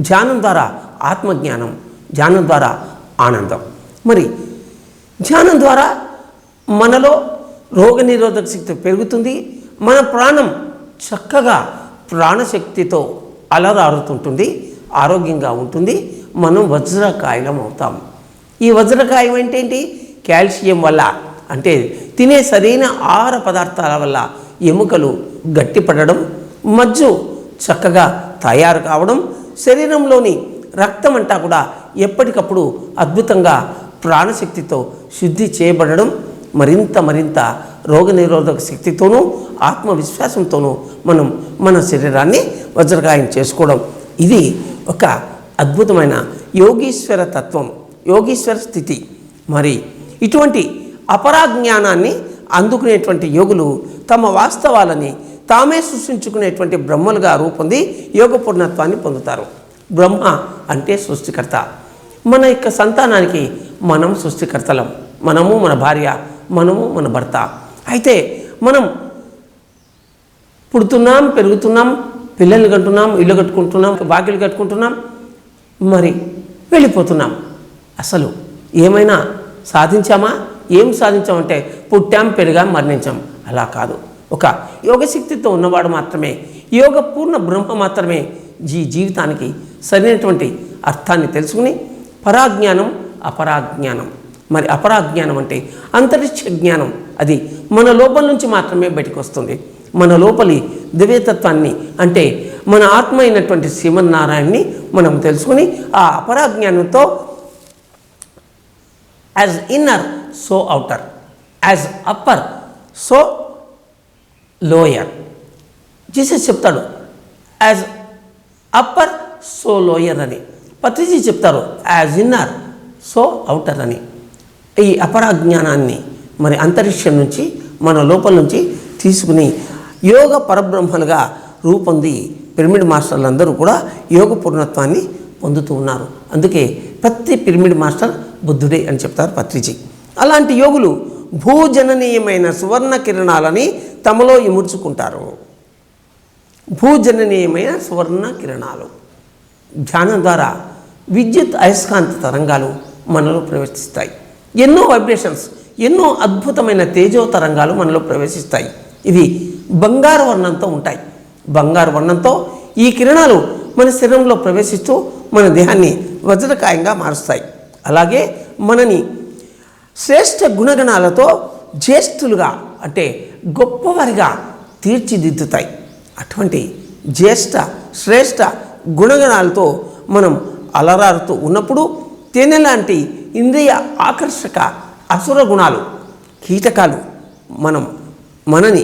Speaker 1: ధ్యానం ద్వారా ఆత్మజ్ఞానం, ధ్యానం ద్వారా ఆనందం. మరి ధ్యానం ద్వారా మనలో రోగనిరోధక శక్తి పెరుగుతుంది. మన ప్రాణం చక్కగా ప్రాణశక్తితో అలరారుతుంటుంది, ఆరోగ్యంగా ఉంటుంది. మనం వజ్రకాయలం అవుతాం. ఈ వజ్రకాయం ఏంటేంటి? కాల్షియం వల్ల, అంటే తినే సరైన ఆహార పదార్థాల వల్ల ఎముకలు గట్టిపడడం, మజ్జు చక్కగా తయారు కావడం, శరీరంలోని రక్తం అంతా కూడా ఎప్పటికప్పుడు అద్భుతంగా ప్రాణశక్తితో శుద్ధి చేయబడడం, మరింత రోగనిరోధక శక్తితోనూ ఆత్మవిశ్వాసంతోనూ మనం మన శరీరాన్ని వజ్రకాయం చేసుకోవడం. ఇది ఒక అద్భుతమైన యోగీశ్వర తత్వం, యోగీశ్వర స్థితి. మరి ఇటువంటి అపరాజ్ఞానాన్ని అందుకునేటువంటి యోగులు తమ వాస్తవాలని తామే సృష్టించుకునేటువంటి బ్రహ్మలుగా రూపొంది యోగ పూర్ణత్వాన్ని పొందుతారు. బ్రహ్మ అంటే సృష్టికర్త. మన యొక్క సంతానానికి మనం సృష్టికర్తలం. మనము మన భార్య, మనము మన భర్త. అయితే మనం పుడుతున్నాం, పెరుగుతున్నాం, పిల్లల్ని కంటున్నాం, ఇల్లు కట్టుకుంటున్నాం, వాకిలు కట్టుకుంటున్నాం, మరి వెళ్ళిపోతున్నాం. అసలు ఏమైనా సాధించామా? ఏం సాధించామంటే పుట్టాం, పెరిగాం, మరణించాం. అలా కాదు. ఒక యోగశక్తితో ఉన్నవాడు మాత్రమే, యోగ పూర్ణ బ్రహ్మ మాత్రమే జీవితానికి సరైనటువంటి అర్థాన్ని తెలుసుకుని పరాజ్ఞానం, అపరాజ్ఞానం. మరి అపరాజ్ఞానం అంటే అంతరిక్ష జ్ఞానం. అది మన లోపల నుంచి మాత్రమే బయటకు వస్తుంది. మన లోపలి దివ్యతత్వాన్ని, అంటే మన ఆత్మ అయినటువంటి శ్రీమన్నారాయణని మనం తెలుసుకుని ఆ అపరాజ్ఞానంతో as inner so outer, as upper so lower. Jesus చెప్తాడు యాజ్ అప్పర్ సో లోయర్ అని. పత్రిజీ చెప్తారు యాజ్ ఇన్నర్ సో అవుటర్ అని. ఈ అపరాజ్ఞానాన్ని మరి అంతరిక్షం నుంచి, మన లోపల నుంచి తీసుకుని యోగ పరబ్రహ్మలుగా రూపొంది పిరమిడ్ మాస్టర్లందరూ కూడా యోగ పూర్ణత్వాన్ని పొందుతూ ఉన్నారు. అందుకే ప్రతి పిరమిడ్ మాస్టర్ బుద్ధుడే అని చెప్తారు పత్రిజీ. అలాంటి యోగులు భూజననీయమైన సువర్ణ కిరణాలని తమలో ఇముడ్చుకుంటారు. భూజననీయమైన సువర్ణ కిరణాలు. ధ్యానం ద్వారా విద్యుత్ అయస్కాంత తరంగాలు మనలో ప్రవేశిస్తాయి. ఎన్నో వైబ్రేషన్స్, ఎన్నో అద్భుతమైన తేజో తరంగాలు మనలో ప్రవేశిస్తాయి. ఇవి బంగారు వర్ణంతో ఉంటాయి. బంగారు వర్ణంతో ఈ కిరణాలు మన శరీరంలో ప్రవేశిస్తూ మన దేహాన్ని వజ్రకాయంగా మారుస్తాయి. అలాగే మనని శ్రేష్ఠ గుణగణాలతో జ్యేష్ఠులుగా, అంటే గొప్పవారిగా తీర్చిదిద్దుతాయి. అటువంటి జ్యేష్ఠ శ్రేష్ఠ గుణగణాలతో మనం అలరారుతూ ఉన్నప్పుడు తేనె లాంటి ఇంద్రియ ఆకర్షక అసుర గుణాలు, కీటకాలు మనని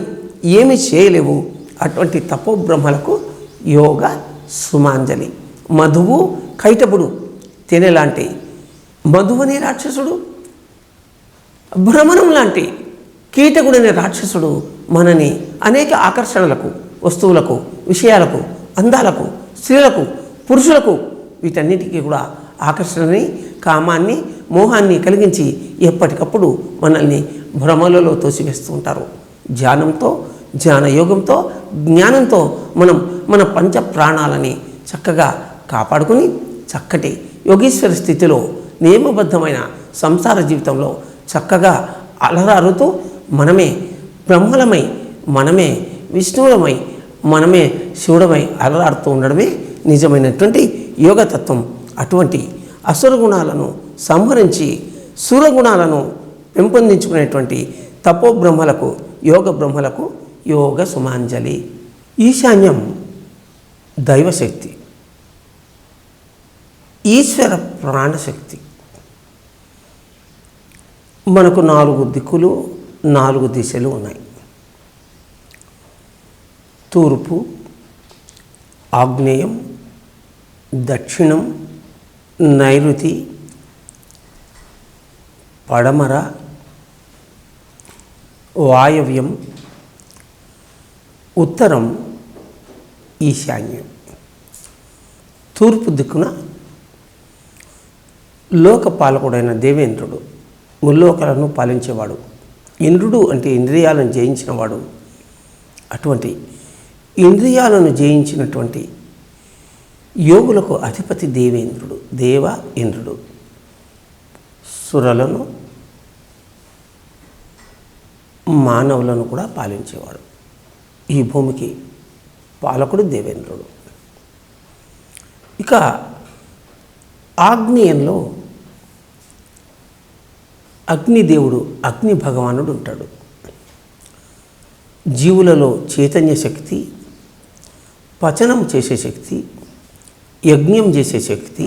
Speaker 1: ఏమి చేయలేవు. అటువంటి తపోబ్రహ్మలకు యోగ సుమాంజలి. మధువు కైటపుడు తేనె లాంటి మధువు అనే రాక్షసుడు, భ్రమణం లాంటి కీటకుడనే రాక్షసుడు మనని అనేక ఆకర్షణలకు, వస్తువులకు, విషయాలకు, అందాలకు, స్త్రీలకు, పురుషులకు, వీటన్నిటికీ కూడా ఆకర్షణని, కామాన్ని, మోహాన్ని కలిగించి ఎప్పటికప్పుడు మనల్ని భ్రమలలో తోసివేస్తూ ఉంటారు. ధ్యానంతో, ధ్యానయోగంతో, జ్ఞానంతో మనం మన పంచ ప్రాణాలని చక్కగా కాపాడుకుని చక్కటి యోగేశ్వర స్థితిలో నియమబద్ధమైన సంసార జీవితంలో చక్కగా అలరారుతూ మనమే బ్రహ్మలమై, మనమే విష్ణువులమై, మనమే శివుడమై అలరాడుతూ ఉండడమే నిజమైనటువంటి యోగతత్వం. అటువంటి అసుర గుణాలను సంహరించి సురగుణాలను పెంపొందించుకునేటువంటి తపోబ్రహ్మలకు, యోగ బ్రహ్మలకు యోగ సుమాంజలి. ఈశాన్యం దైవశక్తి, ఈశ్వర ప్రాణశక్తి. మనకు 4 దిక్కులు, 4 దిశలు ఉన్నాయి. తూర్పు, ఆగ్నేయం, దక్షిణం, నైరుతి, పడమర, వాయవ్యం, ఉత్తరం, ఈశాన్యం. తూర్పు దిక్కున లోకపాలకుడైన దేవేంద్రుడు, ముల్లోకాలను పాలించేవాడు. ఇంద్రుడు అంటే ఇంద్రియాలను జయించినవాడు. అటువంటి ఇంద్రియాలను జయించినటువంటి యోగులకు అధిపతి దేవేంద్రుడు, దేవ ఇంద్రుడు. సురలను, మానవులను కూడా పాలించేవాడు. ఈ భూమికి పాలకుడు దేవేంద్రుడు. ఇక ఆగ్నేయంలో అగ్నిదేవుడు, అగ్ని భగవానుడు ఉంటాడు. జీవులలో చైతన్య శక్తి, పచనం చేసే శక్తి, యజ్ఞం చేసే శక్తి,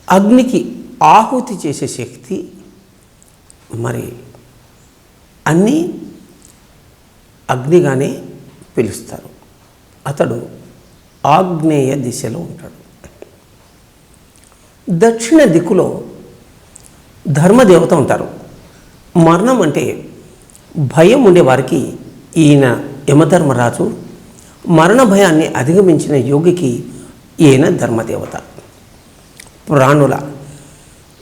Speaker 1: అగ్నికి ఆహుతి చేసే శక్తి, మరి అన్నీ అగ్నిగానే పిలుస్తారు. అతడు ఆగ్నేయ దిశలో ఉంటాడు. దక్షిణ దిక్కులో ధర్మదేవత ఉంటారు. మరణం అంటే భయం ఉండేవారికి ఈయన యమధర్మరాజు. మరణ భయాన్ని అధిగమించిన యోగికి ఈయన ధర్మదేవత. ప్రాణుల,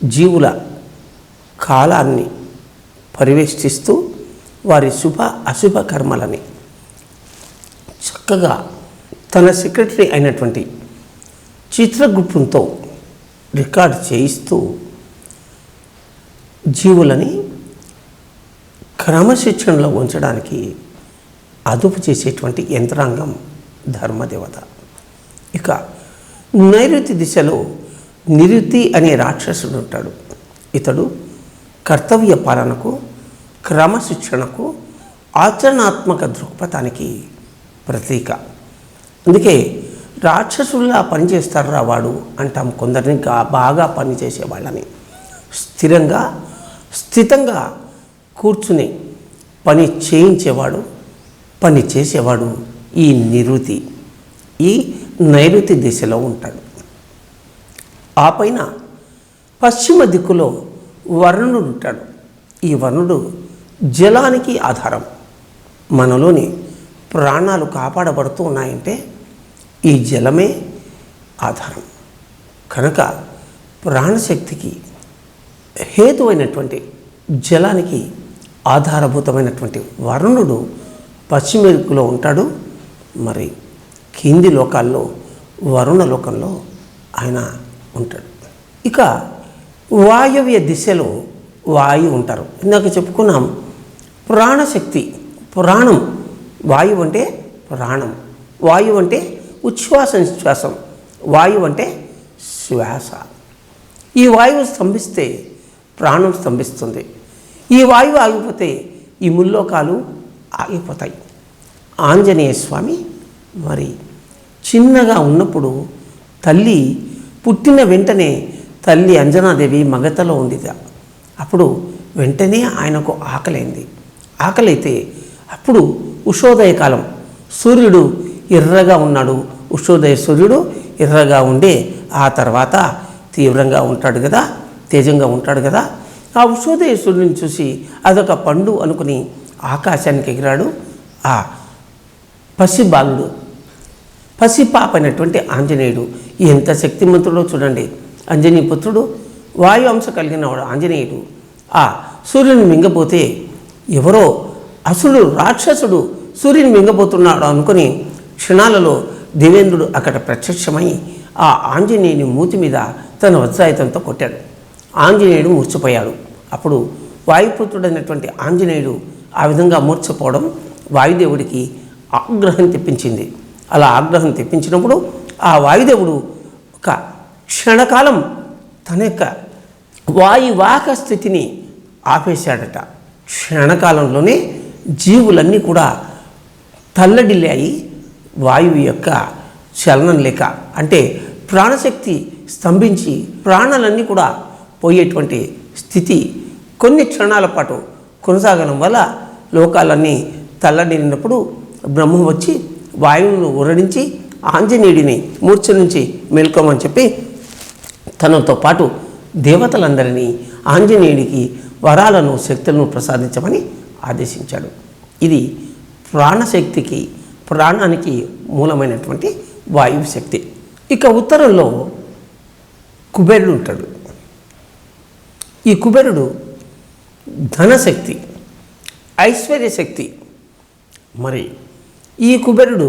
Speaker 1: జీవుల కాలాన్ని పరివేష్టిస్తూ వారి శుభ అశుభ కర్మలని చక్కగా తన సెక్రటరీ అయినటువంటి చిత్రగుప్తంతో రికార్డ్ చేయిస్తూ జీవులని క్రమశిక్షణలో ఉంచడానికి అదుపు చేసేటువంటి యంత్రాంగం ధర్మదేవత. ఇక నైరుతి దిశలో నిరుతి అనే రాక్షసుడు ఉంటాడు. ఇతడు కర్తవ్య పాలనకు, క్రమశిక్షణకు, ఆచరణాత్మక దృక్పథానికి ప్రతీక. అందుకే రాక్షసుల్లా పనిచేస్తారా వాడు అంటాం కొందరిని. బాగా పనిచేసే వాళ్ళని స్థిరంగా, స్థితంగా కూర్చుని పని చేయించేవాడు, పని చేసేవాడు ఈ నిరుతి, ఈ నైరుతి దిశలో ఉంటాడు. ఆ పైన పశ్చిమ దిక్కులో వరుణుడు ఉంటాడు. ఈ వరుణుడు జలానికి ఆధారం. మనలోని ప్రాణాలు కాపాడబడుతూ ఉన్నాయంటే ఈ జలమే ఆధారం. కనుక ప్రాణశక్తికి హేతువైనటువంటి జలానికి ఆధారభూతమైనటువంటి వరుణుడు పశ్చిమ దిక్కులో ఉంటాడు. మరి కింది లోకాల్లో వరుణ లోకంలో ఆయన ఉంటాడు. ఇక వాయవ్య దిశలో వాయువు ఉంటారు. ఇందాక చెప్పుకున్నాం ప్రాణశక్తి, ప్రాణం. వాయువు అంటే ప్రాణం, వాయువు అంటే ఉచ్ఛ్వాస నిశ్వాసం, వాయువు అంటే శ్వాస. ఈ వాయువు స్తంభిస్తే ప్రాణం స్తంభిస్తుంది. ఈ వాయువు ఆగిపోతే ఈ ముల్లోకాలు ఆగిపోతాయి. ఆంజనేయ స్వామి మరి చిన్నగా ఉన్నప్పుడు తల్లి పుట్టిన వెంటనే తల్లి అంజనాదేవి మగతలో ఉండిదా. అప్పుడు వెంటనే ఆయనకు ఆకలైంది. ఆకలైతే అప్పుడు ఉషోదయకాలం, సూర్యుడు ఎర్రగా ఉన్నాడు. ఉషోదయ సూర్యుడు ఎర్రగా ఉండే ఆ తర్వాత తీవ్రంగా ఉంటాడు కదా, తేజంగా ఉంటాడు కదా. ఆ ఉషోదయ సూర్యుని చూసి అదొక పండు అనుకుని ఆకాశానికి ఎగిరాడు ఆ పసిబాలుడు, పసిపాపైనటువంటి ఆంజనేయుడు. ఎంత శక్తిమంతుడో చూడండి. అంజనీ పుత్రుడు, వాయు అంశ కలిగిన వాడు ఆంజనేయుడు. ఆ సూర్యుని మింగపోతే ఎవరో అసురుడు, రాక్షసుడు సూర్యుని మింగబోతున్నాడు అనుకుని క్షణాలలో దేవేంద్రుడు అక్కడ ప్రత్యక్షమై ఆ ఆంజనేయుని మూతి మీద తన వజ్రాయుధంతో కొట్టాడు. ఆంజనేయుడు మూర్ఛపోయాడు. అప్పుడు వాయుపుత్రుడైనటువంటి ఆంజనేయుడు ఆ విధంగా మూర్ఛపోవడం వాయుదేవుడికి ఆగ్రహం తెప్పించింది. అలా ఆగ్రహం తెప్పించినప్పుడు ఆ వాయుదేవుడు ఒక క్షణకాలం తన యొక్క వాయువాహక స్థితిని ఆపేశాడట. క్షణకాలంలోనే జీవులన్నీ కూడా తల్లడిల్లాయి. వాయువు యొక్క చలనం లేక, అంటే ప్రాణశక్తి స్తంభించి ప్రాణాలన్నీ కూడా పోయేటువంటి స్థితి కొన్ని క్షణాల పాటు కొనసాగడం వల్ల లోకాలన్నీ తల్లడిల్లినప్పుడు బ్రహ్మ వచ్చి వాయువును ఉరడించి ఆంజనేయుడిని మూర్ఛ నుంచి మేల్కోమని చెప్పి తనతో పాటు దేవతలందరినీ ఆంజనేయుడికి వరాలను, శక్తులను ప్రసాదించమని ఆదేశించాడు. ఇది ప్రాణశక్తికి, ప్రాణానికి మూలమైనటువంటి వాయువు శక్తి. ఇక ఉత్తరంలో కుబేరుడు ఉంటాడు. ఈ కుబేరుడు ధనశక్తి, ఐశ్వర్యశక్తి. మరి ఈ కుబేరుడు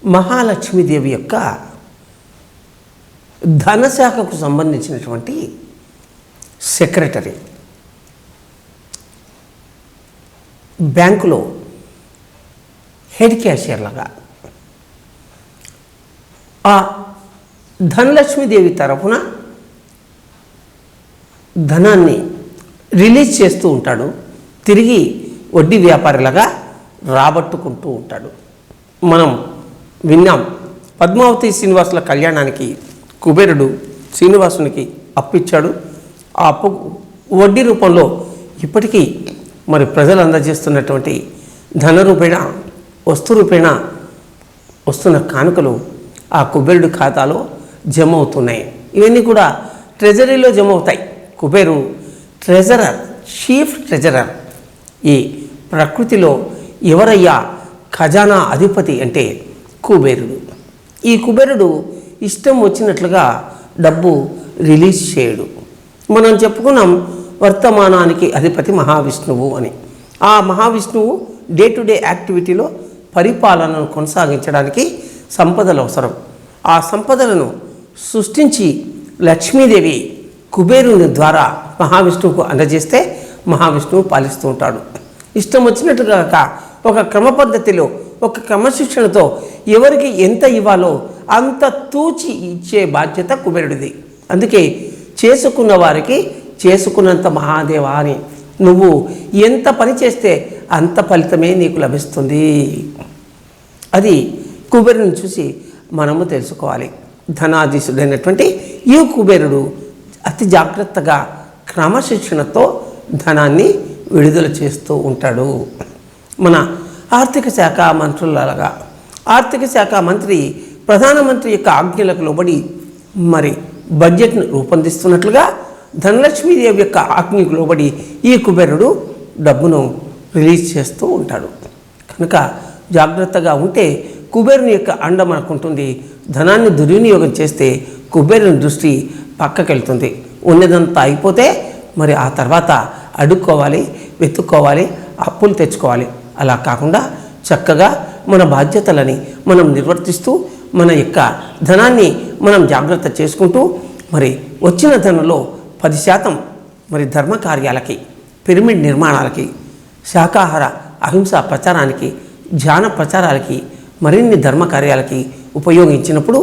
Speaker 1: మహాలక్ష్మీదేవి యొక్క ధనశాఖకు సంబంధించినటువంటి సెక్రటరీ. బ్యాంకులో హెడ్ క్యాషియర్ లాగా. ఆ ధనలక్ష్మీదేవి తరఫున ధనాన్ని రిలీజ్ చేస్తూ ఉంటాడు. తిరిగి వడ్డీ వ్యాపారిలాగా రాబట్టుకుంటూ ఉంటాడు. మనం విన్నాం, పద్మావతి శ్రీనివాసుల కళ్యాణానికి కుబేరుడు శ్రీనివాసునికి అప్పిచ్చాడు. ఆ అప్పు వడ్డీ రూపంలో ఇప్పటికీ మరి ప్రజలు అందజేస్తున్నటువంటి ధన రూపేణ, వస్తు రూపేణ వస్తున్న కానుకలు ఆ కుబేరుడు ఖాతాలో జమ అవుతున్నాయి. ఇవన్నీ కూడా ట్రెజరీలో జమ అవుతాయి. Kuberu treasurer, chief treasurer. ఈ ప్రకృతిలో ఎవరయ్యా ఖజానా అధిపతి అంటే కుబేరుడు. ఈ కుబేరుడు ఇష్టం వచ్చినట్లుగా డబ్బు రిలీజ్ చేయడు. మనం చెప్పుకున్నాం వర్తమానానికి అధిపతి మహావిష్ణువు అని. ఆ మహావిష్ణువు డే టు డే యాక్టివిటీలో పరిపాలనను కొనసాగించడానికి సంపదలు అవసరం. ఆ సంపదలను సృష్టించి లక్ష్మీదేవి కుబేరుని ద్వారా మహావిష్ణువుకు అందజేస్తే మహావిష్ణువు పాలిస్తూ ఉంటాడు. ఇష్టం వచ్చినట్టుగా ఒక క్రమ పద్ధతిలో, ఒక క్రమశిక్షణతో ఎవరికి ఎంత ఇవ్వాలో అంత తూచి ఇచ్చే బాధ్యత కుబేరుడిది. అందుకే చేసుకున్న వారికి చేసుకున్నంత మహాదేవా అని, నువ్వు ఎంత పని చేస్తే అంత ఫలితమే నీకు లభిస్తుంది. అది కుబేరుని చూసి మనము తెలుసుకోవాలి. ధనాధీశుడైనటువంటి ఈ కుబేరుడు అతి జాగ్రత్తగా క్రమశిక్షణతో ధనాన్ని విడుదల చేస్తూ ఉంటాడు. మన ఆర్థిక శాఖ మంత్రులగా ఆర్థిక శాఖ మంత్రి ప్రధానమంత్రి యొక్క ఆజ్ఞలకు లోబడి మరి బడ్జెట్ను రూపొందిస్తున్నట్లుగా ధనలక్ష్మీదేవి యొక్క ఆజ్ఞకు లోబడి ఈ కుబేరుడు డబ్బును రిలీజ్ చేస్తూ ఉంటాడు. కనుక జాగ్రత్తగా ఉంటే కుబేరుని యొక్క అండ మనకుంటుంది. ధనాన్ని దుర్వినియోగం చేస్తే కుబేరుని దృష్టి పక్కకెళ్తుంది. ఉన్నదంతా అయిపోతే మరి ఆ తర్వాత అడుక్కోవాలి, వెతుక్కోవాలి, అప్పులు తెచ్చుకోవాలి. అలా కాకుండా చక్కగా మన బాధ్యతలని మనం నిర్వర్తిస్తూ మన యొక్క ధనాన్ని మనం జాగ్రత్త చేసుకుంటూ మరి వచ్చిన ధనంలో 10% మరి ధర్మ కార్యాలకి, పిరమిడ్ నిర్మాణాలకి, శాకాహార అహింసా ప్రచారానికి, ధ్యాన ప్రచారాలకి, మరిన్ని ధర్మ కార్యాలకి ఉపయోగించినప్పుడు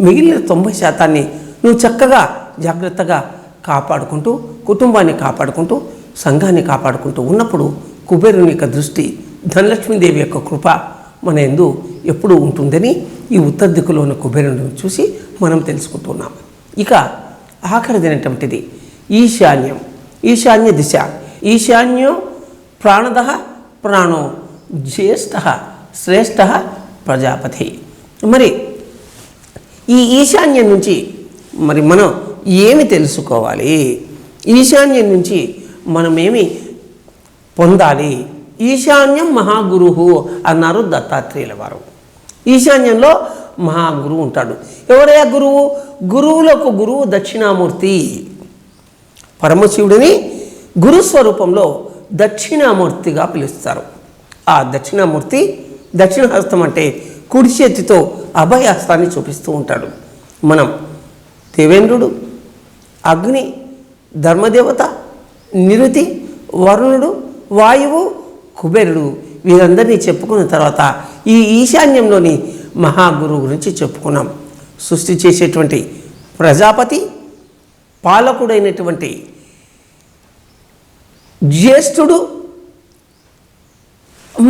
Speaker 1: మిగిలిన 90% నువ్వు చక్కగా జాగ్రత్తగా కాపాడుకుంటూ, కుటుంబాన్ని కాపాడుకుంటూ, సంఘాన్ని కాపాడుకుంటూ ఉన్నప్పుడు కుబేరుని యొక్క దృష్టి, ధనలక్ష్మీదేవి యొక్క కృప మన యందు ఎప్పుడు ఉంటుందని ఈ ఉత్తర దిక్కులో ఉన్న కుబేరుని చూసి మనం తెలుసుకుంటున్నాం. ఇక ఆఖరిదైనటువంటిది ఈశాన్యం, ఈశాన్య దిశ. ఈశాన్యం ప్రాణద ప్రాణో జ్యేష్ఠ శ్రేష్ఠ ప్రజాపతి. మరి ఈ ఈశాన్యం నుంచి మరి మనం ఏమి తెలుసుకోవాలి? ఈశాన్యం నుంచి మనం ఏమి పొందాలి? ఈశాన్యం మహాగురువు అన్నారు దత్తాత్రేయుల వారు. ఈశాన్యంలో మహాగురువు ఉంటాడు. ఎవరయ్యా గురువు? గురువులకు గురువు దక్షిణామూర్తి. పరమశివుడిని గురుస్వరూపంలో దక్షిణామూర్తిగా పిలుస్తారు. ఆ దక్షిణామూర్తి దక్షిణహస్తం అంటే కుడి చేతితో అభయహస్తాన్ని చూపిస్తూ ఉంటాడు. మనం దేవేంద్రుడు, అగ్ని, ధర్మదేవత, నిరుతి, వరుణుడు, వాయువు, కుబేరుడు వీరందరినీ చెప్పుకున్న తర్వాత ఈ ఈశాన్యంలోని మహాగురువు గురించి చెప్పుకున్నాం. సృష్టి చేసేటువంటి ప్రజాపతి, పాలకుడైనటువంటి జ్యేష్ఠుడు,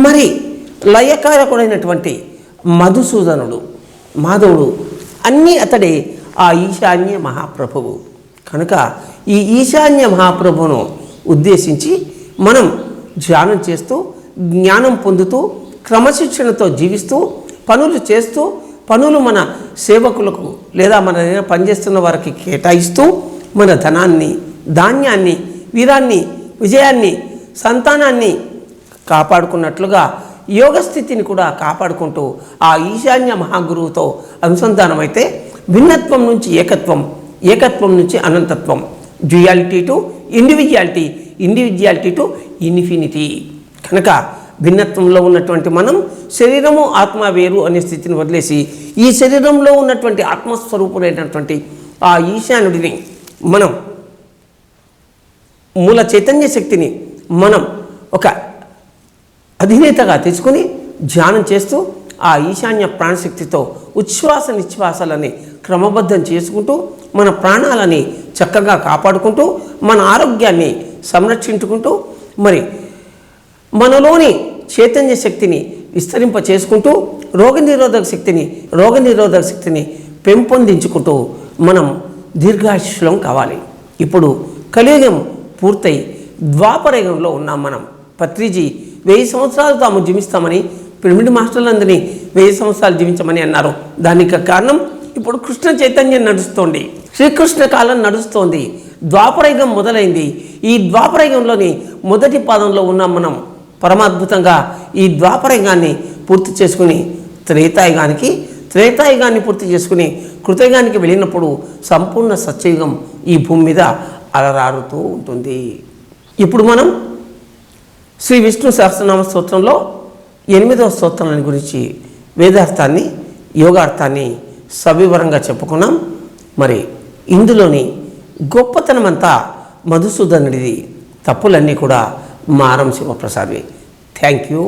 Speaker 1: మరి లయకారకుడైనటువంటి మధుసూదనుడు, మాధవుడు అన్నీ అతడే ఆ ఈశాన్య మహాప్రభువు. కనుక ఈ ఈశాన్య మహాప్రభువును ఉద్దేశించి మనం ధ్యానం చేస్తూ, జ్ఞానం పొందుతూ, క్రమశిక్షణతో జీవిస్తూ, పనులు చేస్తూ, పనులు మన సేవకులకు లేదా మన దగ్గర పనిచేస్తున్న వారికి కేటాయిస్తూ, మన ధనాన్ని, ధాన్యాన్ని, వీరాన్ని, విజయాన్ని, సంతానాన్ని కాపాడుకున్నట్లుగా యోగ స్థితిని కూడా కాపాడుకుంటూ ఆ ఈశాన్య మహాగురువుతో అనుసంధానమైతే భిన్నత్వం నుంచి ఏకత్వం, ఏకత్వం నుంచి అనంతత్వం, duality to individuality, individuality to infinity. కనుక భిన్నత్వంలో ఉన్నటువంటి మనం శరీరము ఆత్మ వేరు అనే స్థితిని వదిలేసి ఈ శరీరంలో ఉన్నటువంటి ఆత్మస్వరూపుడైనటువంటి ఆ ఈశానుడిని మనం మూల చైతన్య శక్తిని మనం ఒక అధినేతగా తెచ్చుకొని ధ్యానం చేస్తూ ఆ ఈశాన్య ప్రాణశక్తితో ఉచ్ఛ్వాస నిశ్వాసాలని క్రమబద్ధం చేసుకుంటూ మన ప్రాణాలని చక్కగా కాపాడుకుంటూ మన ఆరోగ్యాన్ని సంరక్షించుకుంటూ మరి మనలోని చైతన్య శక్తిని విస్తరింప చేసుకుంటూ రోగనిరోధక శక్తిని పెంపొందించుకుంటూ మనం దీర్ఘాయుష్యం కావాలి. ఇప్పుడు కలియుగం పూర్తయి ద్వాపరయుగంలో ఉన్నాం మనం. పత్రిజీ 1000 సంవత్సరాలు తాము జీవిస్తామని పిరమిడ్ మాస్టర్లందరినీ 1000 సంవత్సరాలు జీవించమని అన్నారు. దానికి కారణం ఇప్పుడు కృష్ణ చైతన్యం నడుస్తోంది, శ్రీకృష్ణ కాలం నడుస్తోంది, ద్వాపరయుగం మొదలైంది. ఈ ద్వాపరయుగంలోని మొదటి పాదంలో ఉన్నాం మనం. పరమాద్భుతంగా ఈ ద్వాపరయుగాన్ని పూర్తి చేసుకుని త్రేతాయుగాన్ని పూర్తి చేసుకుని కృతయుగానికి వెళ్ళినప్పుడు సంపూర్ణ సత్యయుగం ఈ భూమి మీద అలరారుతూ ఉంటుంది. ఇప్పుడు మనం శ్రీ విష్ణు సహస్రనామ స్తోత్రంలో 8వ స్తోత్రాన్ని గురించి వేదార్థాన్ని, యోగార్థాన్ని సవివరంగా చెప్పుకున్నాం. మరి ఇందులోని గొప్పతనమంతా మధుసూదనుడిది, తప్పులన్నీ కూడా మారం శివప్రసాద్వి. Thank you.